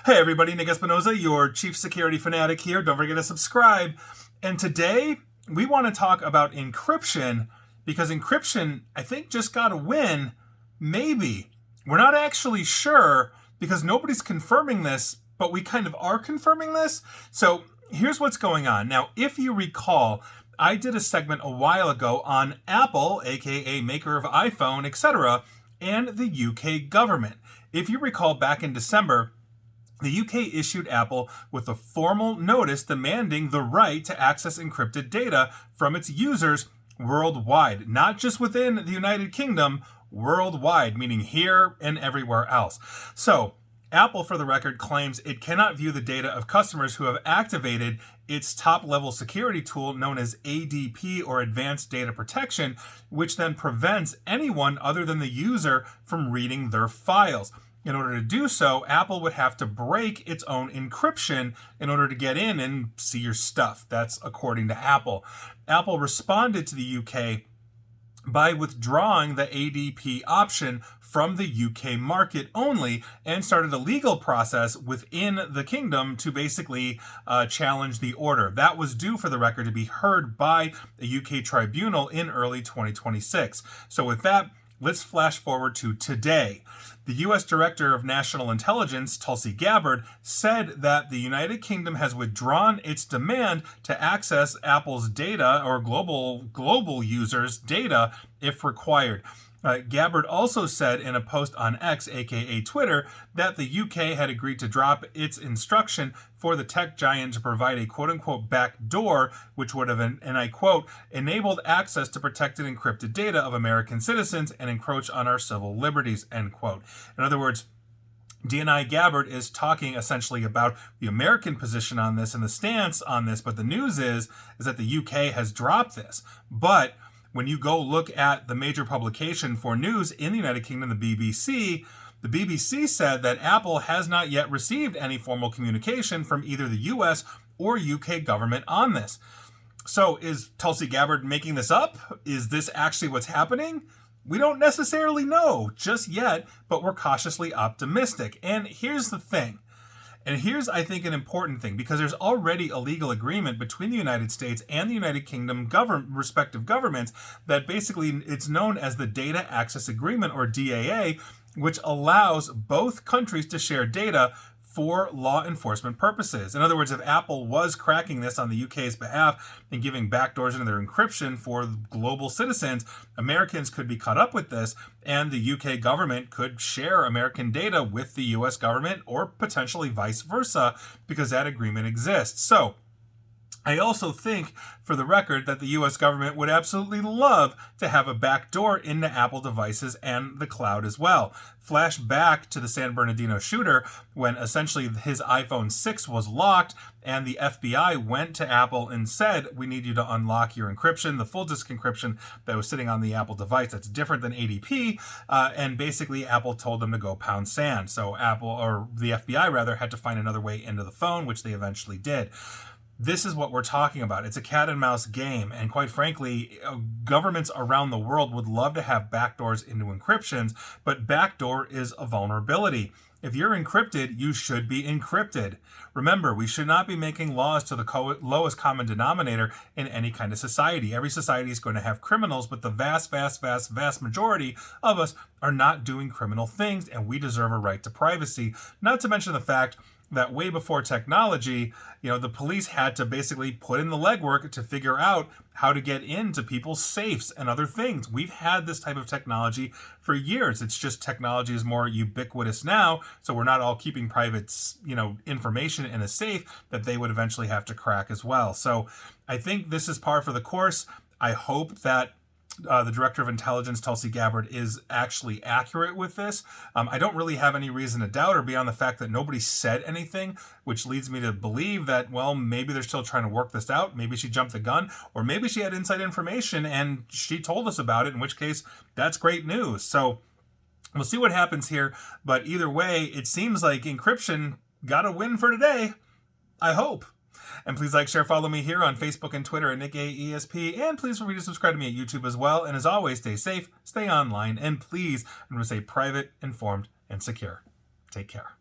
Hey everybody, Nick Espinoza, your chief security fanatic here. Don't forget to subscribe. And today we want to talk about encryption because encryption, I think, just got a win. Maybe. We're not actually sure because nobody's confirming this, but we kind of are confirming this. So here's what's going on. Now, if you recall, I did a segment a while ago on Apple, aka maker of iPhone, etc., and the UK government. If you recall, back in December, the UK issued Apple with a formal notice demanding the right to access encrypted data from its users worldwide, not just within the United Kingdom, worldwide, meaning here and everywhere else. So, Apple, for the record, claims it cannot view the data of customers who have activated its top-level security tool known as ADP, or Advanced Data Protection, which then prevents anyone other than the user from reading their files. In order to do so, Apple would have to break its own encryption in order to get in and see your stuff. That's according to Apple. Apple responded to the UK by withdrawing the ADP option from the UK market only and started a legal process within the kingdom to basically challenge the order. That was due, for the record, to be heard by a UK tribunal in early 2026. So with that, let's flash forward to today. The U.S. Director of National Intelligence, Tulsi Gabbard, said that the United Kingdom has withdrawn its demand to access Apple's data, or global users' data, if required. Gabbard also said in a post on X, aka Twitter, that the UK had agreed to drop its instruction for the tech giant to provide a quote-unquote back door, which would have, and I quote, enabled access to protected encrypted data of American citizens and encroach on our civil liberties, end quote. In other words, DNI Gabbard is talking essentially about the American position on this and the stance on this, but the news is that the UK has dropped this. But when you go look at the major publication for news in the United Kingdom, the BBC said that Apple has not yet received any formal communication from either the US or UK government on this. So is Tulsi Gabbard making this up? Is this actually what's happening? We don't necessarily know just yet, but we're cautiously optimistic. And here's the thing. And here's, I think, an important thing, because there's already a legal agreement between the United States and the United Kingdom respective governments that basically it's known as the Data Access Agreement, or DAA, which allows both countries to share data for law enforcement purposes. In other words, if Apple was cracking this on the UK's behalf and giving backdoors into their encryption for global citizens, Americans could be caught up with this, and the UK government could share American data with the US government, or potentially vice versa, because that agreement exists. So, I also think, for the record, that the US government would absolutely love to have a backdoor into Apple devices and the cloud as well. Flash back to the San Bernardino shooter when essentially his iPhone 6 was locked and the FBI went to Apple and said, we need you to unlock your encryption, the full disk encryption that was sitting on the Apple device. That's different than ADP. And basically Apple told them to go pound sand. So Apple, or the FBI rather, had to find another way into the phone, which they eventually did. This is what we're talking about. It's a cat and mouse game. And quite frankly, governments around the world would love to have backdoors into encryptions, but backdoor is a vulnerability. If you're encrypted, you should be encrypted. Remember, we should not be making laws to the lowest common denominator in any kind of society. Every society is going to have criminals, but the vast majority of us are not doing criminal things, and we deserve a right to privacy. Not to mention the fact that way before technology, the police had to basically put in the legwork to figure out how to get into people's safes and other things. We've had this type of technology for years. It's just technology is more ubiquitous now, so we're not all keeping private, information in a safe that they would eventually have to crack as well. So I think this is par for the course. I hope that the Director of Intelligence, Tulsi Gabbard, is actually accurate with this. I don't really have any reason to doubt her beyond the fact that nobody said anything, which leads me to believe that, well, maybe they're still trying to work this out. Maybe she jumped the gun, or maybe she had inside information and she told us about it, in which case that's great news. So we'll see what happens here. But either way, it seems like encryption got a win for today. I hope. And please like, share, follow me here on Facebook and Twitter at NickAESP. And please feel free to subscribe to me at YouTube as well. And as always, stay safe, stay online, and please, I'm going to say private, informed, and secure. Take care.